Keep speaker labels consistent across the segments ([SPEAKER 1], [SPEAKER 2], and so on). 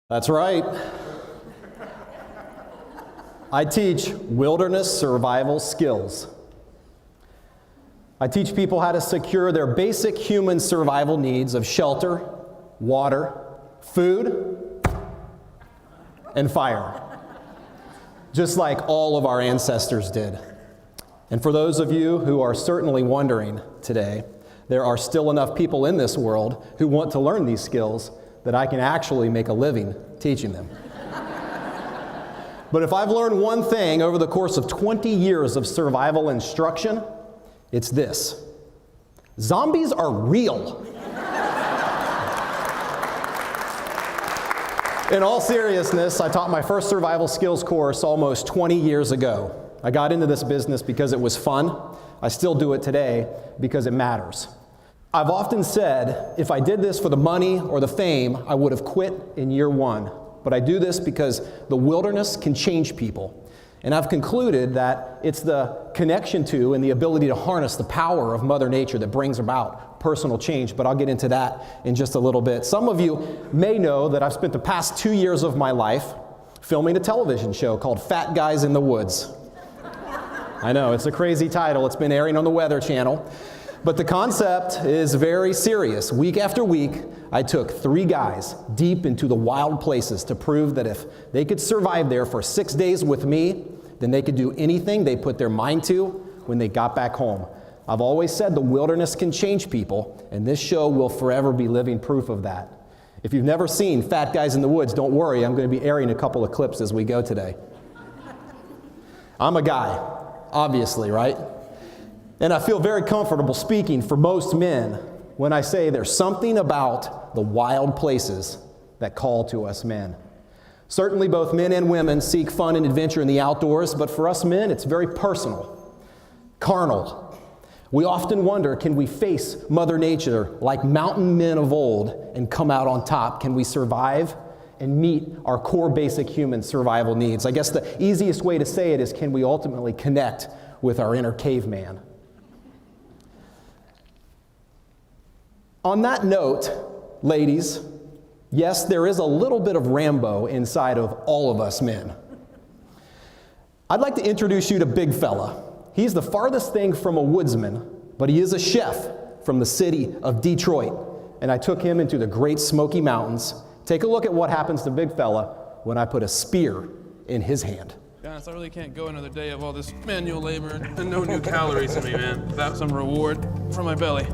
[SPEAKER 1] That's right. I teach wilderness survival skills. I teach people how to secure their basic human survival needs of shelter, water, food, and fire, just like all of our ancestors did. And for those of you who are certainly wondering today, there are still enough people in this world who want to learn these skills that I can actually make a living teaching them. But if I've learned one thing over the course of 20 years of survival instruction, it's this: zombies are real. In all seriousness, I taught my first survival skills course almost 20 years ago. I got into this business because it was fun. I still do it today because it matters. I've often said, if I did this for the money or the fame, I would have quit in year one. But I do this because the wilderness can change people. And I've concluded that it's the connection to and the ability to harness the power of Mother Nature that brings about personal change. But I'll get into that in just a little bit. Some of you may know that I've spent the past 2 years of my life filming a television show called Fat Guys in the Woods. I know, it's a crazy title. It's been airing on the Weather Channel. But the concept is very serious. Week after week, I took 3 guys deep into the wild places to prove that if they could survive there for 6 days with me, then they could do anything they put their mind to when they got back home. I've always said the wilderness can change people, and this show will forever be living proof of that. If you've never seen Fat Guys in the Woods, don't worry, I'm going to be airing a couple of clips as we go today. I'm a guy, obviously, right? And I feel very comfortable speaking for most men when I say there's something about the wild places that call to us men. Certainly both men and women seek fun and adventure in the outdoors, but for us men, it's very personal, carnal. We often wonder, can we face Mother Nature like mountain men of old and come out on top? Can we survive and meet our core basic human survival needs? I guess the easiest way to say it is, can we ultimately connect with our inner caveman? On that note, ladies, yes, there is a little bit of Rambo inside of all of us men. I'd like to introduce you to Big Fella. He's the farthest thing from a woodsman, but he is a chef from the city of Detroit. And I took him into the Great Smoky Mountains. Take a look at what happens to Big Fella when I put a spear in his hand.
[SPEAKER 2] To be honest, I really can't go another day of all this manual labor and no new calories in me, man, without some reward for my belly.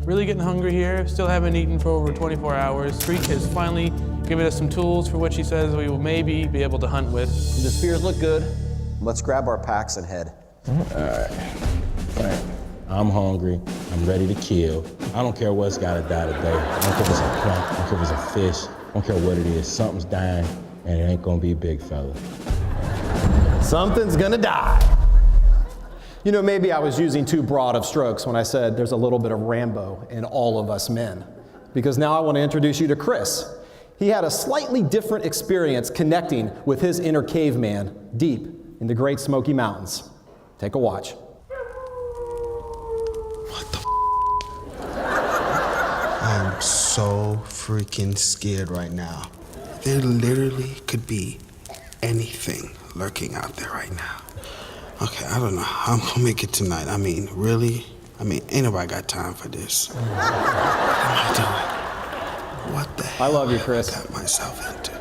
[SPEAKER 2] Really getting hungry here, still haven't eaten for over 24 hours. Freak has finally given us some tools for what she says we will maybe be able to hunt with.
[SPEAKER 1] The spears look good. Let's grab our packs and head.
[SPEAKER 3] All right. I'm hungry. I'm ready to kill. I don't care what's gotta die today. I don't care if it's a plant, I don't care if it's a fish, I don't care what it is. Something's dying, and it ain't gonna be Big Fella.
[SPEAKER 1] Something's gonna die. You know, maybe I was using too broad of strokes when I said there's a little bit of Rambo in all of us men. Because now I want to introduce you to Chris. He had a slightly different experience connecting with his inner caveman deep in the Great Smoky Mountains. Take a watch.
[SPEAKER 4] What the I'm so freaking scared right now. There literally could be anything lurking out there right now. Okay, I don't know how I'm gonna make it tonight. I mean, really? I mean, ain't nobody got time for this. What am I doing? What the hell
[SPEAKER 1] I love you, Chris.
[SPEAKER 4] have I got myself into?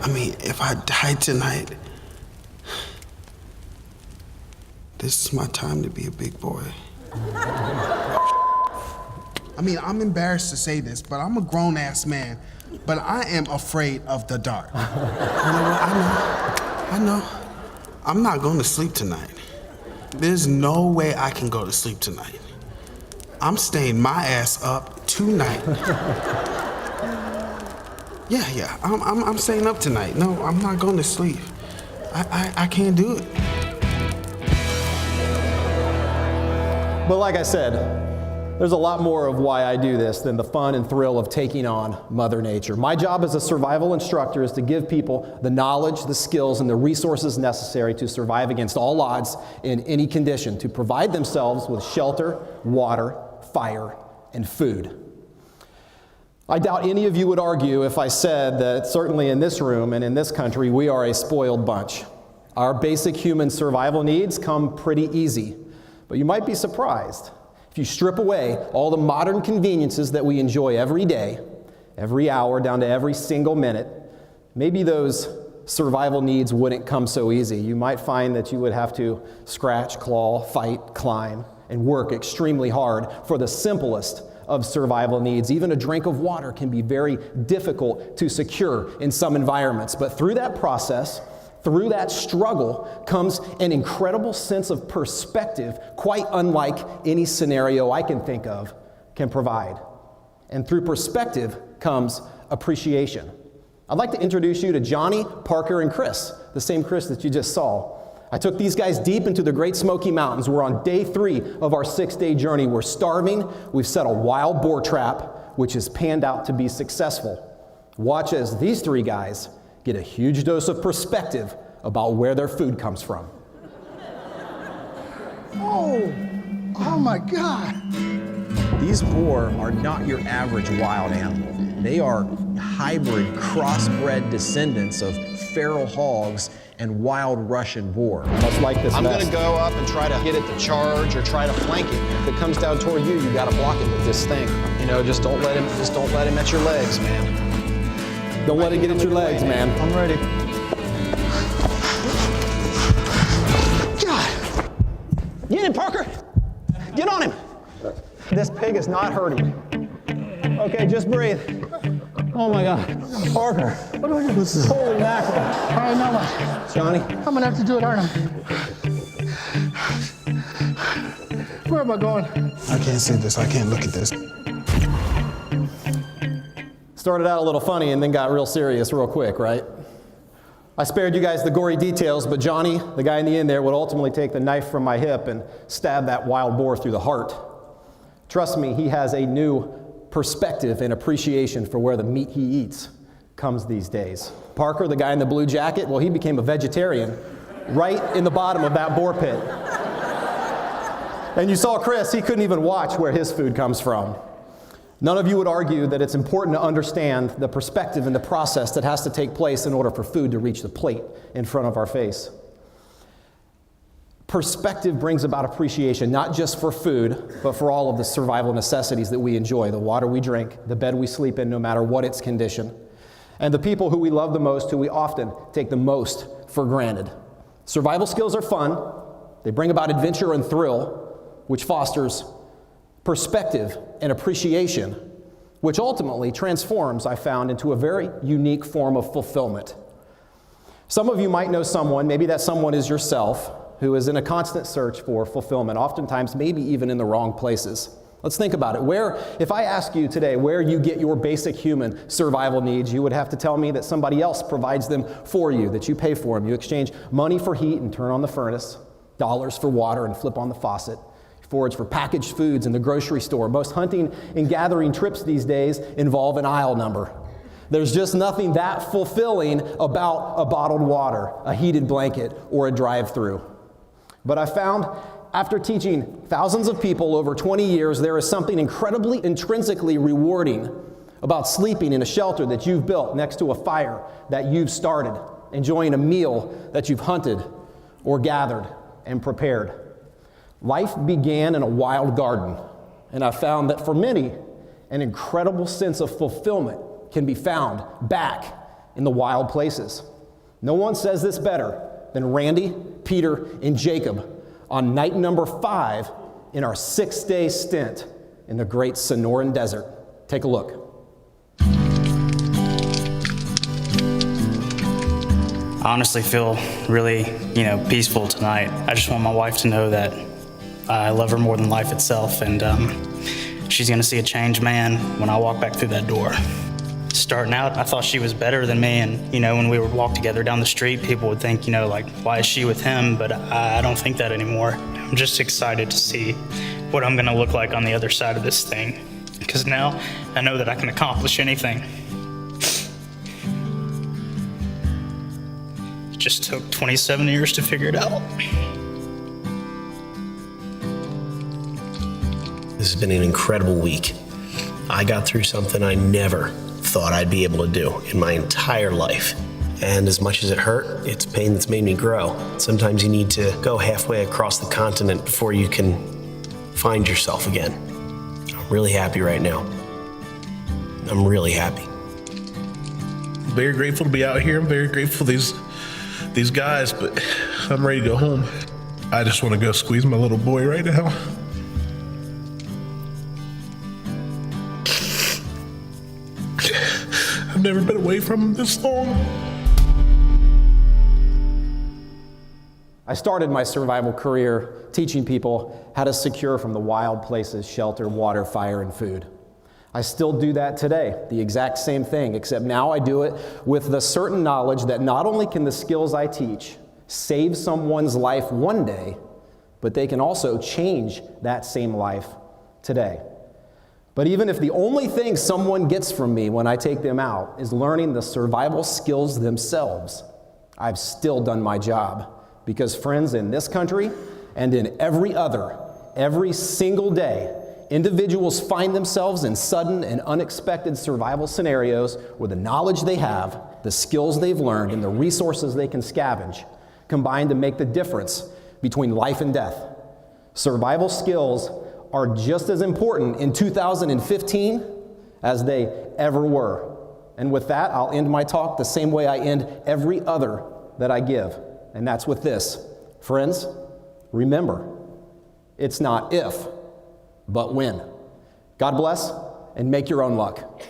[SPEAKER 4] I mean, if I die tonight, this is my time to be a big boy. I mean, I'm embarrassed to say this, but I'm a grown-ass man. But I am afraid of the dark. You know what? I know. I'm not going to sleep tonight. There's no way I can go to sleep tonight. I'm staying my ass up tonight. Yeah. I'm staying up tonight. No, I'm not going to sleep. I can't do it.
[SPEAKER 1] But like I said, there's a lot more of why I do this than the fun and thrill of taking on Mother Nature. My job as a survival instructor is to give people the knowledge, the skills, and the resources necessary to survive against all odds in any condition, to provide themselves with shelter, water, fire, and food. I doubt any of you would argue if I said that certainly in this room and in this country, we are a spoiled bunch. Our basic human survival needs come pretty easy, but you might be surprised. If you strip away all the modern conveniences that we enjoy every day, every hour, down to every single minute, maybe those survival needs wouldn't come so easy. You might find that you would have to scratch, claw, fight, climb, and work extremely hard for the simplest of survival needs. Even a drink of water can be very difficult to secure in some environments. But through that process, through that struggle, comes an incredible sense of perspective, quite unlike any scenario I can think of can provide. And through perspective comes appreciation. I'd like to introduce you to Johnny, Parker, and Chris, the same Chris that you just saw. I took these guys deep into the Great Smoky Mountains. We're on day 3 of our 6-day journey. We're starving. We've set a wild boar trap, which has panned out to be successful. Watch as these 3 guys get a huge dose of perspective about where their food comes from.
[SPEAKER 5] Oh my God.
[SPEAKER 1] These boar are not your average wild animal. They are hybrid, crossbred descendants of feral hogs and wild Russian boar. Much like this
[SPEAKER 6] I'm
[SPEAKER 1] vest.
[SPEAKER 6] gonna go up and try to get it to charge or try to flank it.
[SPEAKER 1] If it comes down toward you, you gotta block it with this thing.
[SPEAKER 6] You know, just don't let him at your legs, man.
[SPEAKER 1] Don't let it get at your legs, man.
[SPEAKER 6] I'm ready.
[SPEAKER 1] God! Get him, Parker! Get on him! This pig is not hurting. Okay, just breathe. Oh my God. Parker.
[SPEAKER 5] What do I do?
[SPEAKER 1] Holy mackerel.
[SPEAKER 5] All right, now what?
[SPEAKER 1] Johnny.
[SPEAKER 5] I'm gonna have to do it, aren't I? Where am I going?
[SPEAKER 4] I can't see this. I can't look at this.
[SPEAKER 1] Started out a little funny and then got real serious real quick, right? I spared you guys the gory details, but Johnny, the guy in the end there, would ultimately take the knife from my hip and stab that wild boar through the heart. Trust me, he has a new perspective and appreciation for where the meat he eats comes these days. Parker, the guy in the blue jacket, well, he became a vegetarian right in the bottom of that boar pit. And you saw Chris, he couldn't even watch where his food comes from. None of you would argue that it's important to understand the perspective and the process that has to take place in order for food to reach the plate in front of our face. Perspective brings about appreciation, not just for food, but for all of the survival necessities that we enjoy, the water we drink, the bed we sleep in, no matter what its condition, and the people who we love the most, who we often take the most for granted. Survival skills are fun. They bring about adventure and thrill, which fosters perspective and appreciation, which ultimately transforms, I found, into a very unique form of fulfillment. Some of you might know someone, maybe that someone is yourself, who is in a constant search for fulfillment, oftentimes maybe even in the wrong places. Let's think about it. If I ask you today where you get your basic human survival needs, you would have to tell me that somebody else provides them for you, that you pay for them. You exchange money for heat and turn on the furnace, dollars for water and flip on the faucet, forage for packaged foods in the grocery store. Most hunting and gathering trips these days involve an aisle number. There's just nothing that fulfilling about a bottled water, a heated blanket, or a drive-through. But I found, after teaching thousands of people over 20 years, there is something incredibly intrinsically rewarding about sleeping in a shelter that you've built next to a fire that you've started, enjoying a meal that you've hunted or gathered and prepared. Life began in a wild garden, and I found that for many, an incredible sense of fulfillment can be found back in the wild places. No one says this better than Randy, Peter, and Jacob on night number 5 in our 6-day stint in the great Sonoran Desert. Take a look.
[SPEAKER 7] I honestly feel really, peaceful tonight. I just want my wife to know that I love her more than life itself, and she's gonna see a changed man when I walk back through that door. Starting out, I thought she was better than me, and when we would walk together down the street, people would think, why is she with him? But I don't think that anymore. I'm just excited to see what I'm gonna look like on the other side of this thing, because now I know that I can accomplish anything. It just took 27 years to figure it out.
[SPEAKER 8] This has been an incredible week. I got through something I never thought I'd be able to do in my entire life. And as much as it hurt, it's pain that's made me grow. Sometimes you need to go halfway across the continent before you can find yourself again. I'm really happy right now. I'm really happy.
[SPEAKER 9] Very grateful to be out here. I'm very grateful for these guys, but I'm ready to go home. I just want to go squeeze my little boy right now. I've never been away from him this long.
[SPEAKER 1] I started my survival career teaching people how to secure from the wild places shelter, water, fire, and food. I still do that today, the exact same thing, except now I do it with the certain knowledge that not only can the skills I teach save someone's life one day, but they can also change that same life today. But even if the only thing someone gets from me when I take them out is learning the survival skills themselves, I've still done my job. Because friends, in this country and in every other, every single day, individuals find themselves in sudden and unexpected survival scenarios where the knowledge they have, the skills they've learned, and the resources they can scavenge combine to make the difference between life and death. Survival skills are just as important in 2015 as they ever were. And with that, I'll end my talk the same way I end every other that I give, and that's with this. Friends, remember, it's not if, but when. God bless, and make your own luck.